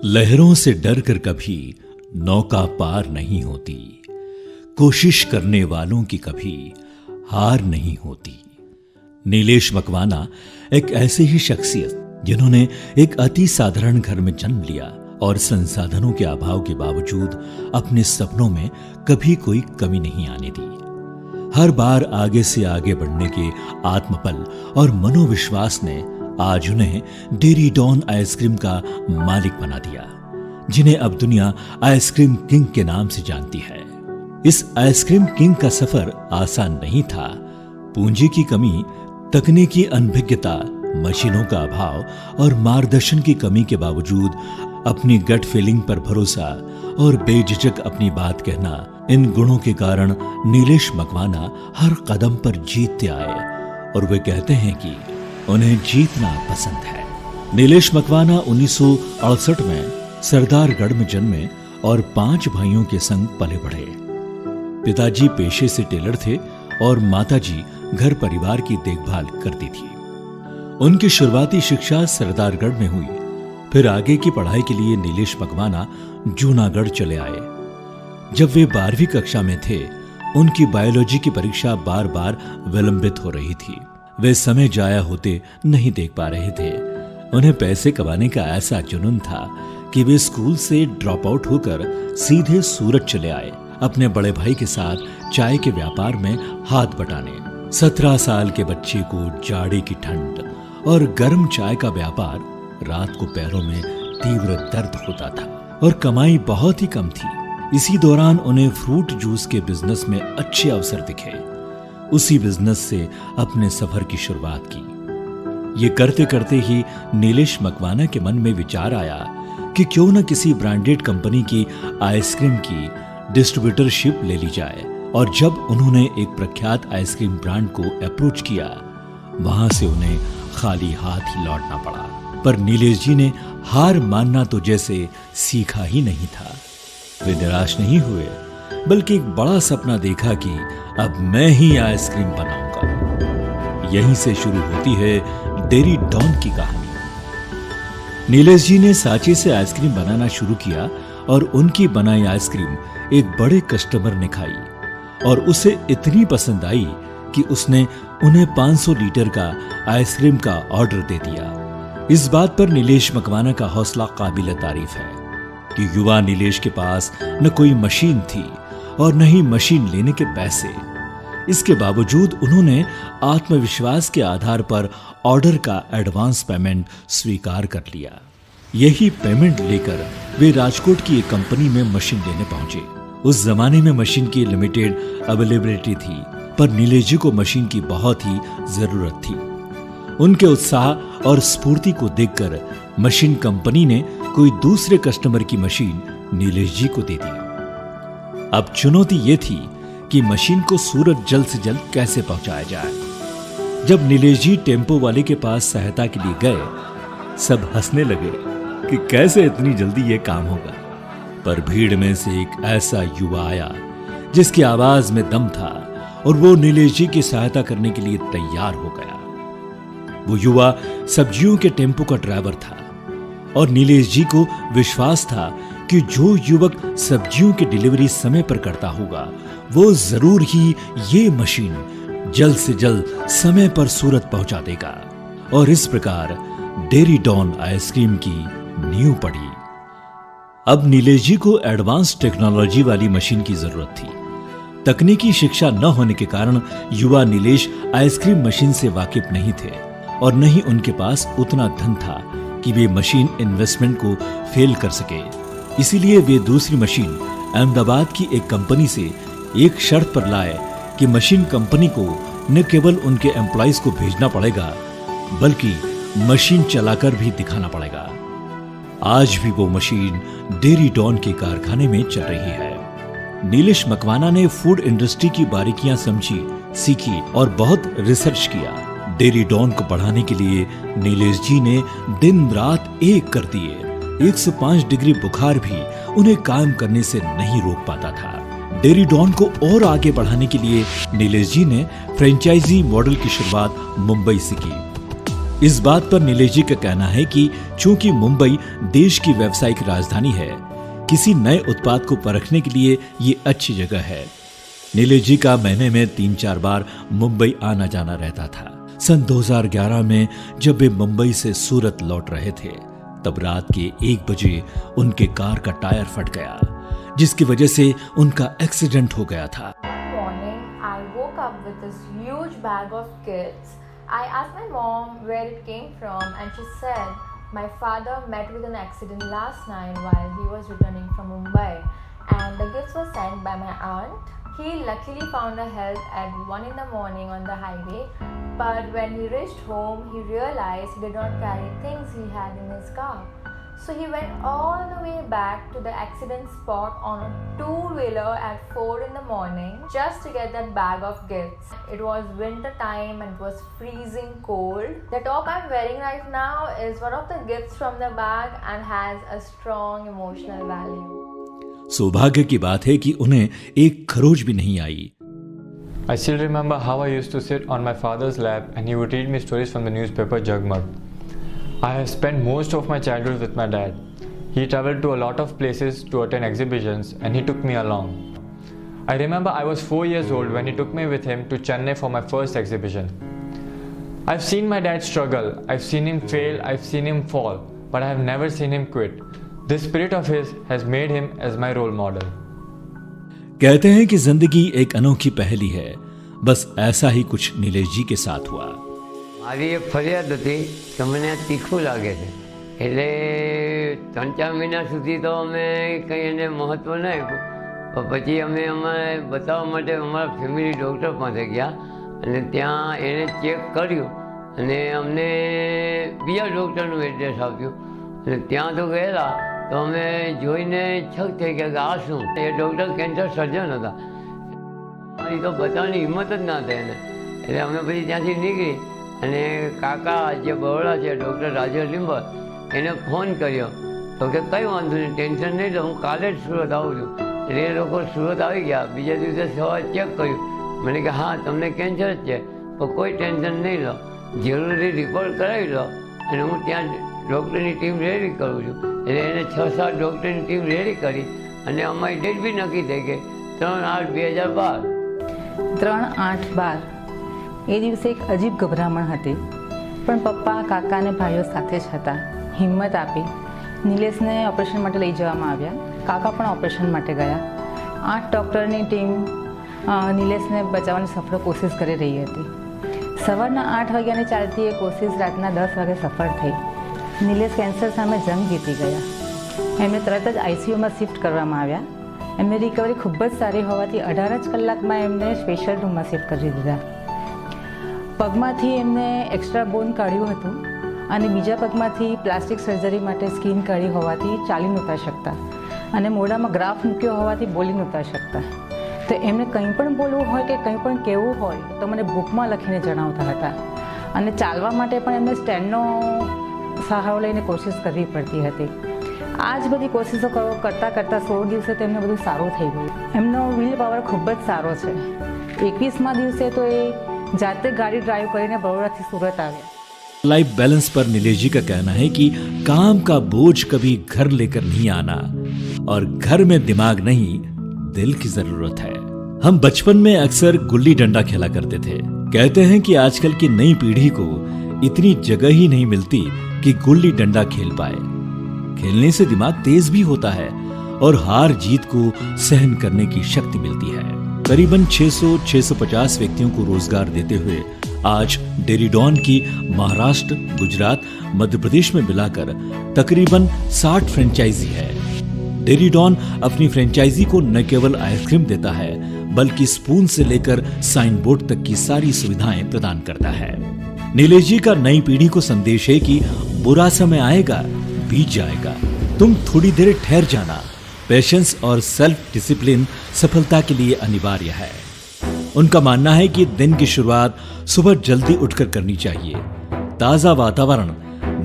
लहरों से डर कर कभी नौका पार नहीं होती, कोशिश करने वालों की कभी हार नहीं होती। नीलेश मकवाना एक ऐसे ही शख्सियत जिन्होंने एक अति साधारण घर में जन्म लिया और संसाधनों के अभाव के बावजूद अपने सपनों में कभी कोई कमी नहीं आने दी। हर बार आगे से आगे बढ़ने के आत्मबल और मनोविश्वास ने आज उन्हें डेरी डॉन आइसक्रीम का मालिक बना दिया, जिन्हें अब दुनिया आइसक्रीम किंग के नाम से जानती है। इस आइसक्रीम किंग का सफर आसान नहीं था। पूंजी की कमी, तकनीकी अनभिज्ञता, मशीनों का अभाव और मार्गदर्शन की कमी के बावजूद अपनी गट फीलिंग पर भरोसा और बेझिझक अपनी बात कहना, इन गुणों के कारण नीलेश मकवाना हर कदम पर जीतते आए और वे कहते हैं कि उन्हें जीतना पसंद है। नीलेश मकवाना 1968 में सरदारगढ़ में जन्मे और 5 भाइयों के संग पले बढ़े। पिताजी पेशे से टेलर थे और माताजी घर परिवार की देखभाल करती थी। उनकी शुरुआती शिक्षा सरदारगढ़ में हुई। फिर आगे की पढ़ाई के लिए नीलेश मकवाना जूनागढ़ चले आए। जब वे 12वीं कक्षा में थे, उनकी बायोलॉजी की परीक्षा बार बार विलंबित हो रही थी। वे समय जाया होते नहीं देख पा रहे थे। उन्हें पैसे कमाने का ऐसा जुनून था कि वे स्कूल से ड्रॉप आउट होकर सीधे सूरत चले आए, अपने बड़े भाई के साथ चाय के व्यापार में हाथ बटाने। 17 साल के बच्चे को जाड़े की ठंड और गर्म चाय का व्यापार, रात को पैरों में तीव्र दर्द होता था और कमाई बहुत ही कम थी। इसी दौरान उन्हें फ्रूट जूस के बिजनेस में अच्छे अवसर दिखे। उसी बिजनेस से अपने सफर की शुरुआत की। ये करते करते ही नीलेश मकवाना के मन में विचार आया कि क्यों न किसी ब्रांडेड कंपनी की आइसक्रीम की डिस्ट्रीब्यूटरशिप ले ली जाए। और जब उन्होंने एक प्रख्यात आइसक्रीम ब्रांड को अप्रोच किया, वहां से उन्हें खाली हाथ ही लौटना पड़ा। पर नीलेश जी ने हार मानना तो जैसे सीखा ही नहीं था। वे निराश नहीं हुए, बल्कि एक बड़ा सपना देखा कि अब मैं ही आइसक्रीम बनाऊंगा। यहीं से शुरू होती है डेरी डॉन की कहानी। नीलेश जी ने सांचे से आइसक्रीम बनाना शुरू किया और उनकी बनाई आइसक्रीम एक बड़े कस्टमर ने खाई और उसे इतनी पसंद आई कि उसने उन्हें 500 लीटर का आइसक्रीम का ऑर्डर दे दिया। इस बात पर नीलेश मकवाना का हौसला काबिल तारीफ है कि युवा नीलेश के पास न कोई मशीन थी और न ही मशीन लेने के पैसे। इसके बावजूद उन्होंने आत्मविश्वास के आधार पर ऑर्डर का एडवांस पेमेंट स्वीकार कर लिया। यही पेमेंट लेकर वे राजकोट की एक कंपनी में मशीन लेने पहुंचे। उस जमाने में मशीन की लिमिटेड अवेलेबिलिटी थी, पर नीलेश जी को मशीन की बहुत ही जरूरत थी। उनके उत्साह और स्फूर्ति को देखकर मशीन कंपनी ने कोई दूसरे कस्टमर की मशीन नीलेश जी को दे दी। अब चुनौती ये थी कि मशीन को सूरत जल्द से जल्द कैसे पहुंचाया जाए। जब नीलेश जी टेम्पो वाले के पास सहायता के लिए गए, सब हंसने लगे कि कैसे इतनी जल्दी ये काम होगा। पर भीड़ में से एक ऐसा युवा आया जिसकी आवाज में दम था और वो नीलेश जी की सहायता करने के लिए तैयार हो गया। वो युवा सब्जियों के टेम्पो का ड्राइवर था और नीलेश जी को विश्वास था कि जो युवक सब्जियों की डिलीवरी समय पर करता होगा, वो जरूर ही ये मशीन जल्द से जल्द समय पर सूरत पहुंचा देगा। और इस प्रकार डेरी डॉन आइसक्रीम की नींव पड़ी। अब नीलेश जी को एडवांस टेक्नोलॉजी वाली मशीन की जरूरत थी। तकनीकी शिक्षा न होने के कारण युवा नीलेश आइसक्रीम मशीन से वाकिफ नहीं थे और न ही उनके पास उतना धन था कि वे मशीन इन्वेस्टमेंट को फेल कर सके। इसीलिए वे दूसरी मशीन अहमदाबाद की एक कंपनी से एक शर्त पर लाए कि मशीन कंपनी को न केवल उनके एम्प्लॉइज को भेजना पड़ेगा, बल्कि मशीन चलाकर भी दिखाना पड़ेगा। आज भी वो मशीन डेरी डॉन के कारखाने में चल रही है। नीलेश मकवाना ने फूड इंडस्ट्री की बारीकियां समझी, सीखी और बहुत रिसर्च किया। डेरी डॉन को बढ़ाने के लिए नीलेश जी ने दिन रात एक कर दिए। 105 डिग्री बुखार भी उन्हें काम करने से नहीं रोक पाता था। डेरी डॉन को और आगे बढ़ाने के लिए नीलेश जी ने फ्रेंचाइजी मॉडल की शुरुआत मुंबई से की। इस बात पर नीलेश जी का कहना है कि चूंकि मुंबई देश की व्यावसायिक राजधानी है, किसी नए उत्पाद को परखने के लिए ये अच्छी जगह है। नीलेश जी का महीने में 3-4 बार मुंबई आना जाना रहता था। सन 2011 में जब वे मुंबई से सूरत लौट रहे थे, तब रात के 1 बजे उनके कार का टायर फट गया, जिसकी वजह से उनका एक्सीडेंट हो गया था। I asked my mom where it came from, and she said my father met with an accident last night while he was returning from Mumbai, and the gifts were sent by my aunt. He luckily found a help at 1 in the morning on the highway, but when he reached home, he realized he did not carry things he had in his car. So he went all the way back to the accident spot on a 2-wheeler at 4 in the morning just to get that bag of gifts. It was winter time and it was freezing cold. The top I'm wearing right now is one of the gifts from the bag and has a strong emotional value. सौभाग्य की बात है कि उन्हें एक खरोच भी नहीं आई। I still remember how I used to sit on my father's lap and he would read me stories from the newspaper Jagmag. I have spent most of my childhood with my dad. He traveled to a lot of places to attend exhibitions and he took me along. I remember I was 4 years old when he took me with him to Chennai for my first exhibition. I've seen my dad struggle, I've seen him fail, I've seen him fall, but I have never seen him quit. This spirit of his has made him as my role model. कहते हैं कि जिंदगी एक अनोखी पहेली है, बस ऐसा ही कुछ नीलेश जी के साथ हुआ। મારી એક ફરિયાદ હતી કે મને તીખું લાગે છે, એટલે 3-4 મહિના સુધી તો અમે કંઈ એને મહત્ત્વ ન આપ્યું, પણ પછી અમે અમારે બતાવવા માટે અમારા ફેમિલી ડૉક્ટર પાસે ગયા અને ત્યાં એણે ચેક કર્યું અને અમને બીજા ડૉક્ટરનું એડ્રેસ આપ્યું અને ત્યાં તો ગયેલા તો અમે જોઈને છક થઈ ગયા કે આ શું, એ ડૉક્ટર કેન્સર સર્જન હતા, મારી તો બતાવવાની હિંમત જ ના થાય એને, એટલે અમે પછી ત્યાંથી નીકળી અને કાકા જે બરોડા છે ડૉક્ટર રાજેશ લીંબર એને ફોન કર્યો તો કે કંઈ વાંધો નહીં, ટેન્શન નહીં લો, હું કાલે જ સુરત આવું છું। એટલે એ લોકો સુરત આવી ગયા, બીજા દિવસે સવારે ચેક કર્યું, મને કે હા તમને કેન્સર જ છે, તો કોઈ ટેન્શન નહીં લો, જરૂરી રિપોર્ટ કરાવી લો અને હું ત્યાં ડૉક્ટરની ટીમ રેડી કરું છું। એટલે એને 6-7 ડૉક્ટરની ટીમ રેડી કરી અને અમારી ડેટ બી નક્કી થઈ ગઈ 3/8/2012। 3/8/12 એ દિવસે એક અજીબ ગભરામણ હતી, પણ પપ્પા કાકા અને ભાઈઓ સાથે જ હતા, હિંમત આપી નિલેશને ઓપરેશન માટે લઈ જવામાં આવ્યા। કાકા પણ ઓપરેશન માટે ગયા। 8 ડૉક્ટરની ટીમ નિલેશને બચાવવાની સફળ કોશિશ કરી રહી હતી। સવારના 8 વાગ્યાની ચાલતી એ કોશિશ રાતના 10 વાગે સફળ થઈ। નિલેશ કેન્સર સામે જંગ જીતી ગયા। એમને તરત જ આઈસીયુમાં શિફ્ટ કરવામાં આવ્યા। એમની રિકવરી ખૂબ જ સારી હોવાથી 18 જ કલાકમાં એમને સ્પેશિયલ રૂમમાં શિફ્ટ કરી દીધા। પગમાંથી એમને એક્સ્ટ્રા બોન કાઢ્યું હતું અને બીજા પગમાંથી પ્લાસ્ટિક સર્જરી માટે સ્કિન કાઢી હોવાથી ચાલી નહોતા શકતા અને મોઢામાં ગ્રાફ મૂક્યો હોવાથી બોલી નહોતા શકતા। તો એમને કંઈ પણ બોલવું હોય કે કંઈ પણ કહેવું હોય તો મને બુકમાં લખીને જણાવતા હતા અને ચાલવા માટે પણ એમને સ્ટેન્ડનો સહારો લઈને કોશિશ કરવી પડતી હતી। આ જ બધી કોશિશો કરતાં કરતાં 16 દિવસે તેમને બધું સારું થઈ ગયું। એમનો વિલ પાવર ખૂબ જ સારો છે। 21મા દિવસે તો એ जाते गाड़ी ड्राइव કરીને બરોડાથી सूरत आ गया। लाइफ बैलेंस पर नीलेश जी का कहना है कि काम का बोझ कभी घर लेकर नहीं आना और घर में दिमाग नहीं दिल की जरूरत है। हम बचपन में अक्सर गुल्ली डंडा खेला करते थे। कहते हैं कि आजकल की नई पीढ़ी को इतनी जगह ही नहीं मिलती कि गुल्ली डंडा खेल पाए। खेलने से दिमाग तेज भी होता है और हार जीत को सहन करने की शक्ति मिलती है। करीबन 600-650 व्यक्तियों को रोजगार देते हुए आज डेरिडॉन की महाराष्ट्र, गुजरात, मध्य प्रदेश में मिलाकर तकरीबन 60 फ्रेंचाइजी है। डेरिडॉन अपनी फ्रेंचाइजी को न केवल आइसक्रीम देता है बल्कि स्पून से लेकर साइन बोर्ड तक की सारी सुविधाएं प्रदान करता है। नीलेश जी का नई पीढ़ी को संदेश है कि बुरा समय आएगा, बीत जाएगा, तुम थोड़ी देर ठहर जाना। पेशेंस और सेल्फ डिसिप्लिन सफलता के लिए अनिवार्य है। उनका मानना है कि दिन की शुरुआत सुबह जल्दी उठकर करनी चाहिए। ताजा वातावरण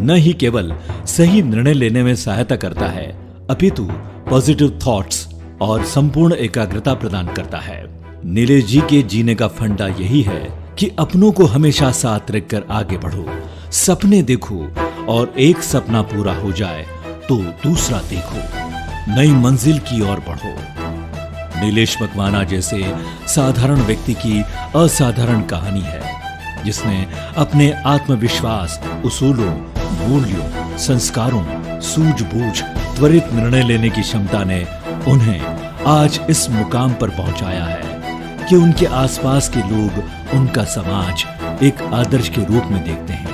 न ही केवल सही निर्णय लेने में सहायता करता है अपितु पॉजिटिव थॉट्स और संपूर्ण एकाग्रता प्रदान करता है। नीलेश जी के जीने का फंडा यही है कि अपनों को हमेशा साथ रखकर आगे बढ़ो, सपने देखो और एक सपना पूरा हो जाए तो दूसरा देखो, नई मंजिल की ओर बढ़ो। नीलेश मकवाना जैसे साधारण व्यक्ति की असाधारण कहानी है, जिसने अपने आत्मविश्वास, उसूलों, मूल्यों, संस्कारों, सूझबूझ, त्वरित निर्णय लेने की क्षमता ने उन्हें आज इस मुकाम पर पहुंचाया है कि उनके आसपास के लोग उनका समाज एक आदर्श के रूप में देखते हैं।